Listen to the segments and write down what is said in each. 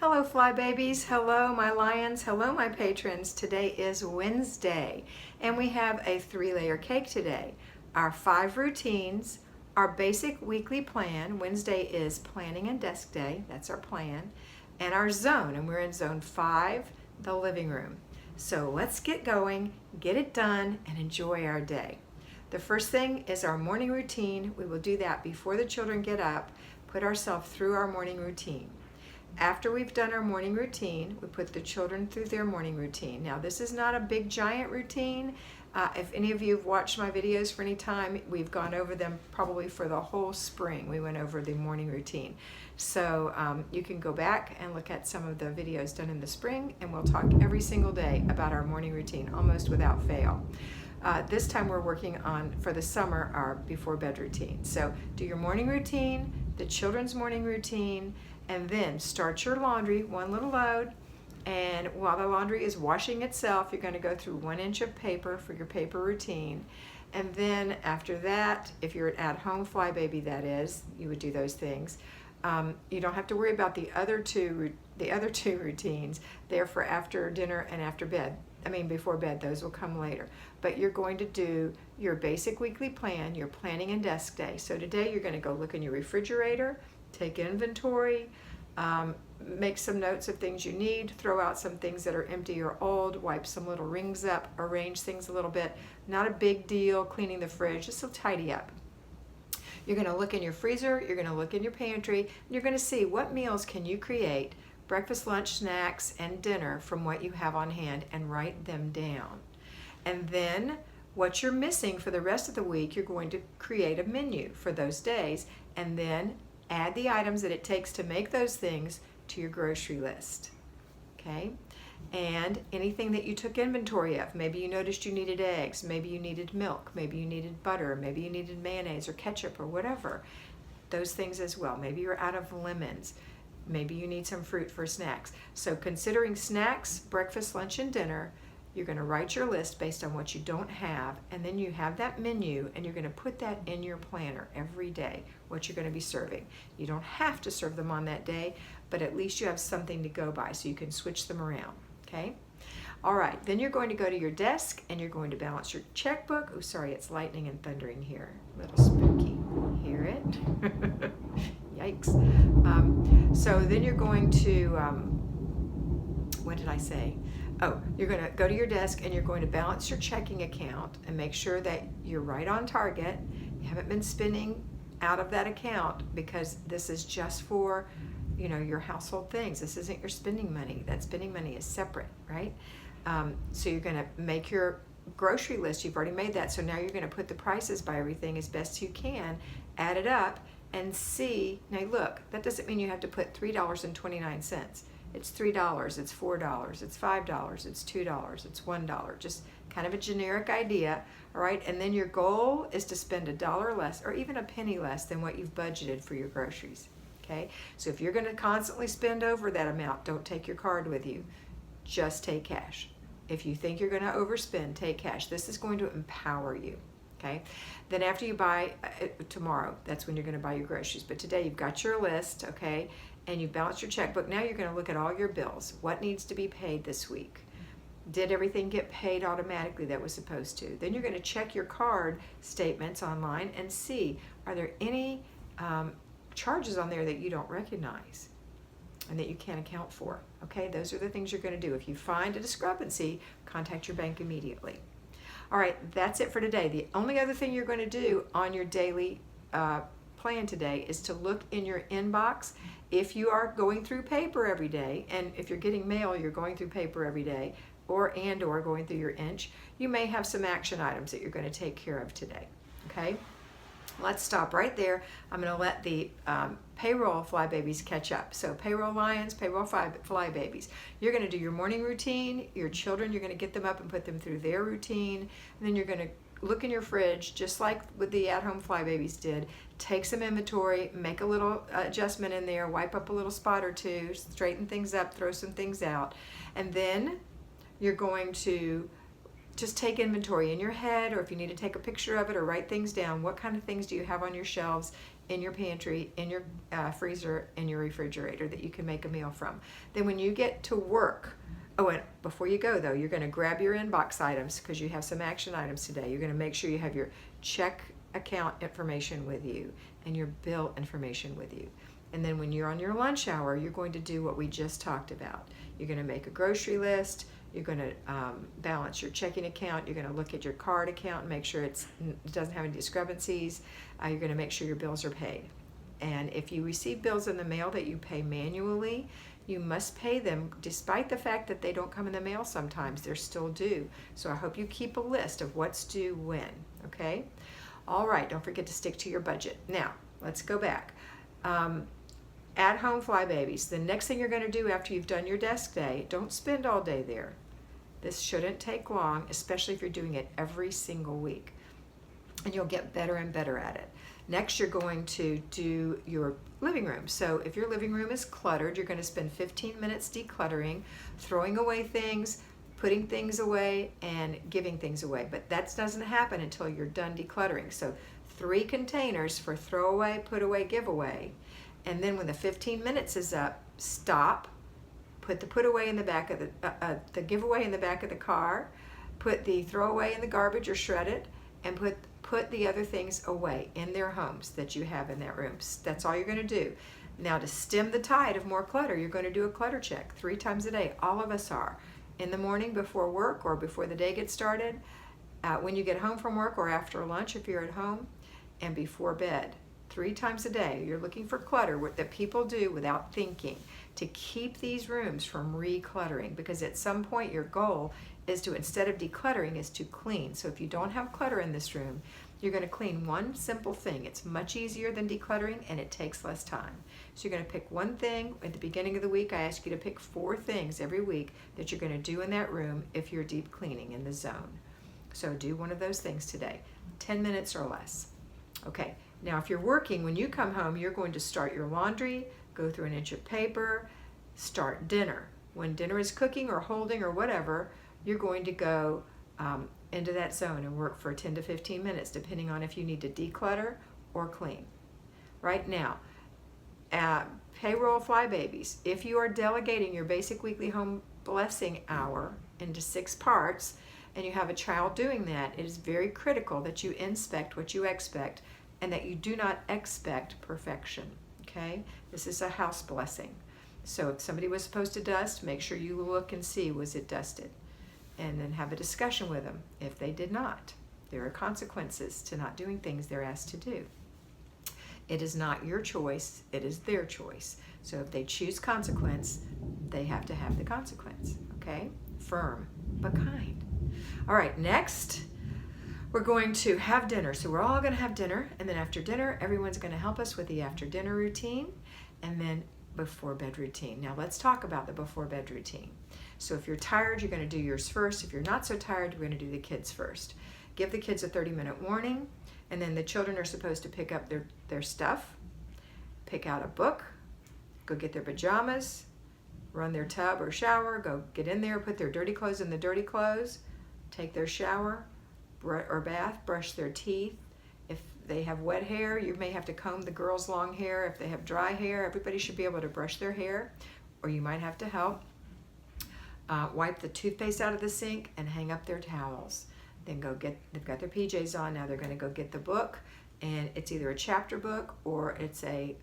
Hello Fly Babies, hello my lions, hello my patrons. Today is Wednesday and we have a 3-layer cake today. Our 5 routines, our basic weekly plan. Wednesday is planning and desk day, that's our plan, and our zone, and we're in zone 5, the living room. So let's get going, get it done, and enjoy our day. The first thing is our morning routine. We will do that before the children get up, put ourselves through our morning routine. After we've done our morning routine, we put the children through their morning routine. Now, this is not a big giant routine. If any of you have watched my videos for any time, we've gone over them probably for the whole spring. We went over the morning routine. So you can go back and look at some of the videos done in the spring, and we'll talk every single day about our morning routine, almost without fail. This time we're working on, for the summer, our before bed routine. So do your morning routine, the children's morning routine, and then start your laundry, one little load, and while the laundry is washing itself, you're going to go through 1 inch of paper for your paper routine. And then after that, if you're at home Fly Baby, that is, you would do those things. You don't have to worry about the other two routines. They're for after dinner and after bed. Before bed, those will come later. But you're going to do your basic weekly plan, your planning and desk day. So today you're going to go look in your refrigerator, take inventory, make some notes of things you need, throw out some things that are empty or old, wipe some little rings up, arrange things a little bit. Not a big deal cleaning the fridge, just to tidy up. You're going to look in your freezer, you're going to look in your pantry, and you're going to see what meals can you create, breakfast, lunch, snacks, and dinner from what you have on hand, and write them down. And then what you're missing for the rest of the week, you're going to create a menu for those days, and then add the items that it takes to make those things to your grocery list, okay? And anything that you took inventory of, maybe you noticed you needed eggs, maybe you needed milk, maybe you needed butter, maybe you needed mayonnaise or ketchup or whatever, those things as well. Maybe you're out of lemons, maybe you need some fruit for snacks. So considering snacks, breakfast, lunch, and dinner, you're going to write your list based on what you don't have, and then you have that menu, and you're going to put that in your planner every day, what you're going to be serving. You don't have to serve them on that day, but at least you have something to go by so you can switch them around, okay? All right, then you're going to go to your desk, and you're going to balance your checkbook. Oh, sorry, it's lightning and thundering here. A little spooky. Hear it? Yikes. So then you're going to, what did I say? Oh, you're going to go to your desk and you're going to balance your checking account and make sure that you're right on target. You haven't been spending out of that account, because this is just for, your household things. This isn't your spending money. That spending money is separate, right? So you're going to make your grocery list. You've already made that. So now you're going to put the prices by everything as best you can, add it up, and see. Now look, that doesn't mean you have to put $3.29. It's $3, it's $4, it's $5, it's $2, it's $1. Just kind of a generic idea, all right? And then your goal is to spend $1 less or even a penny less than what you've budgeted for your groceries, okay? So if you're going to constantly spend over that amount, don't take your card with you. Just take cash. If you think you're going to overspend, take cash. This is going to empower you, okay? Then after you buy, tomorrow, that's when you're going to buy your groceries. But today you've got your list, okay? And you balance your checkbook. Now you're going to look at all your bills. What needs to be paid this week? Did everything get paid automatically that was supposed to? Then you're going to check your card statements online and see, are there any charges on there that you don't recognize and that you can't account for? Okay, those are the things you're going to do. If you find a discrepancy, contact your bank immediately. All right, that's it for today. The only other thing you're going to do on your daily plan today is to look in your inbox. If you are going through paper every day, and if you're getting mail, you're going through paper every day, or going through your inch, you may have some action items that you're going to take care of today, okay? Let's stop right there. I'm going to let the payroll Fly Babies catch up. So payroll lions, payroll Fly Babies. You're going to do your morning routine. Your children, you're going to get them up and put them through their routine. And then you're going to look in your fridge, just like with the at-home Fly Babies did. Take some inventory, make a little adjustment in there, wipe up a little spot or two, straighten things up, throw some things out. And then you're going to just take inventory in your head, or if you need to take a picture of it or write things down. What kind of things do you have on your shelves in your pantry, in your freezer, in your refrigerator that you can make a meal from. Then when you get to work, oh, and before you go though, you're going to grab your inbox items because you have some action items today. You're going to make sure you have your check account information with you and your bill information with you. And then when you're on your lunch hour, you're going to do what we just talked about. You're going to make a grocery list. You're going to balance your checking account. You're going to look at your card account and make sure it doesn't have any discrepancies. You're going to make sure your bills are paid. And if you receive bills in the mail that you pay manually, you must pay them despite the fact that they don't come in the mail sometimes. They're still due. So I hope you keep a list of what's due when, okay? All right, don't forget to stick to your budget. Now, let's go back. At-home flybabies. The next thing you're going to do after you've done your desk day, don't spend all day there. This shouldn't take long, especially if you're doing it every single week. And you'll get better and better at it. Next, you're going to do your living room. So if your living room is cluttered, you're going to spend 15 minutes decluttering, throwing away things, putting things away, and giving things away. But that doesn't happen until you're done decluttering. So 3 containers for throw away, put away, give away. And then when the 15 minutes is up, stop, put the put away in the back of the giveaway in the back of the car, put the throw away in the garbage or shred it, and put the other things away in their homes that you have in that room. That's all you're going to do. Now to stem the tide of more clutter, you're going to do a clutter check 3 times a day. All of us are. In the morning before work or before the day gets started, when you get home from work or after lunch if you're at home, and before bed. 3 times a day, you're looking for clutter that people do without thinking to keep these rooms from recluttering, because at some point your goal is to, instead of decluttering, is to clean. So if you don't have clutter in this room, you're going to clean one simple thing. It's much easier than decluttering and it takes less time. So you're going to pick one thing. At the beginning of the week, I ask you to pick 4 things every week that you're going to do in that room if you're deep cleaning in the zone. So do one of those things today, 10 minutes or less. Okay. Now, if you're working, when you come home, you're going to start your laundry, go through an inch of paper, start dinner. When dinner is cooking or holding or whatever, you're going to go into that zone and work for 10 to 15 minutes, depending on if you need to declutter or clean. Right now, payroll flybabies, if you are delegating your basic weekly home blessing hour into 6 parts, and you have a child doing that, it is very critical that you inspect what you expect and that you do not expect perfection, okay? This is a house blessing. So if somebody was supposed to dust, make sure you look and see, was it dusted? And then have a discussion with them if they did not. There are consequences to not doing things they're asked to do. It is not your choice, it is their choice. So if they choose consequence, they have to have the consequence, okay? Firm, but kind. All right, next, we're going to have dinner. So we're all going to have dinner, and then after dinner, everyone's going to help us with the after dinner routine, and then before bed routine. Now let's talk about the before bed routine. So if you're tired, you're going to do yours first. If you're not so tired, we're going to do the kids first. Give the kids a 30-minute warning, and then the children are supposed to pick up their stuff, pick out a book, go get their pajamas, run their tub or shower, go get in there, put their dirty clothes in the dirty clothes, take their shower or bath, brush their teeth. If they have wet hair, you may have to comb the girls' long hair. If they have dry hair, everybody should be able to brush their hair, or you might have to help. Wipe the toothpaste out of the sink and hang up their towels. Then they've got their PJs on, now they're going to go get the book, and it's either a chapter book or it's a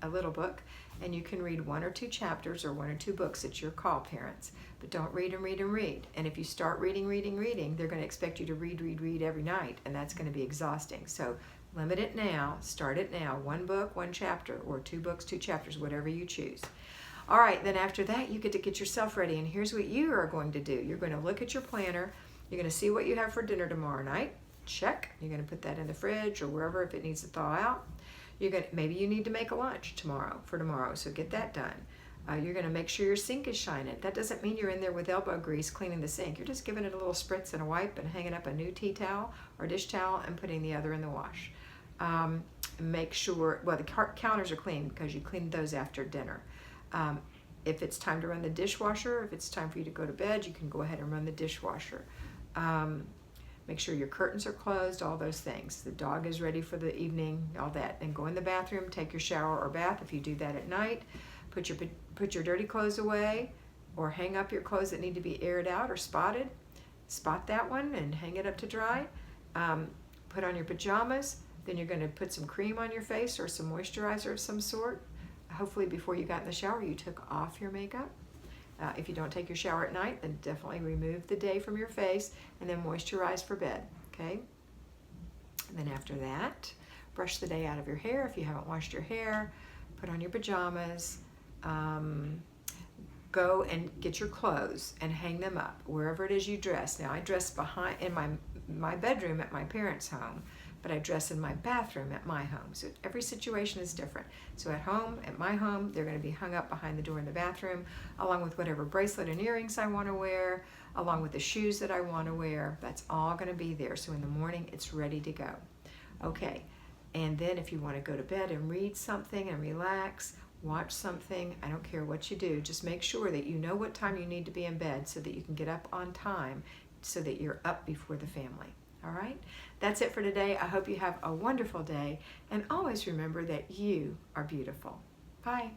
little book, and you can read 1 or 2 chapters or 1 or 2 books. It's your call, parents. But don't read and read and read. And if you start reading, they're going to expect you to read every night, and that's going to be exhausting. So limit it now, start it now. 1 book, 1 chapter, or 2 books, 2 chapters, whatever you choose. All right, then after that, you get to get yourself ready, and here's what you are going to do. You're going to look at your planner. You're going to see what you have for dinner tomorrow night. Check. You're going to put that in the fridge or wherever if it needs to thaw out. Maybe you need to make a lunch for tomorrow, so get that done. You're going to make sure your sink is shining. That doesn't mean you're in there with elbow grease cleaning the sink. You're just giving it a little spritz and a wipe and hanging up a new tea towel or dish towel and putting the other in the wash. Make sure, the counters are clean because you cleaned those after dinner. If it's time to run the dishwasher, if it's time for you to go to bed, you can go ahead and run the dishwasher. Make sure your curtains are closed, all those things. The dog is ready for the evening, all that. Then go in the bathroom, take your shower or bath if you do that at night. Put your dirty clothes away, or hang up your clothes that need to be aired out or spotted. Spot that one and hang it up to dry. Put on your pajamas. Then you're going to put some cream on your face or some moisturizer of some sort. Hopefully before you got in the shower you took off your makeup. If you don't take your shower at night, then definitely remove the day from your face and then moisturize for bed, okay? And then after that, brush the day out of your hair if you haven't washed your hair. Put on your pajamas. Go and get your clothes and hang them up wherever it is you dress. Now I dress in my bedroom at my parents' home, but I dress in my bathroom at my home. So every situation is different. So at home, at my home, they're going to be hung up behind the door in the bathroom, along with whatever bracelet and earrings I want to wear, along with the shoes that I want to wear. That's all going to be there. So in the morning, it's ready to go. Okay, and then if you want to go to bed and read something and relax, watch something, I don't care what you do, just make sure that you know what time you need to be in bed so that you can get up on time so that you're up before the family. All right, that's it for today. I hope you have a wonderful day, and always remember that you are beautiful. Bye.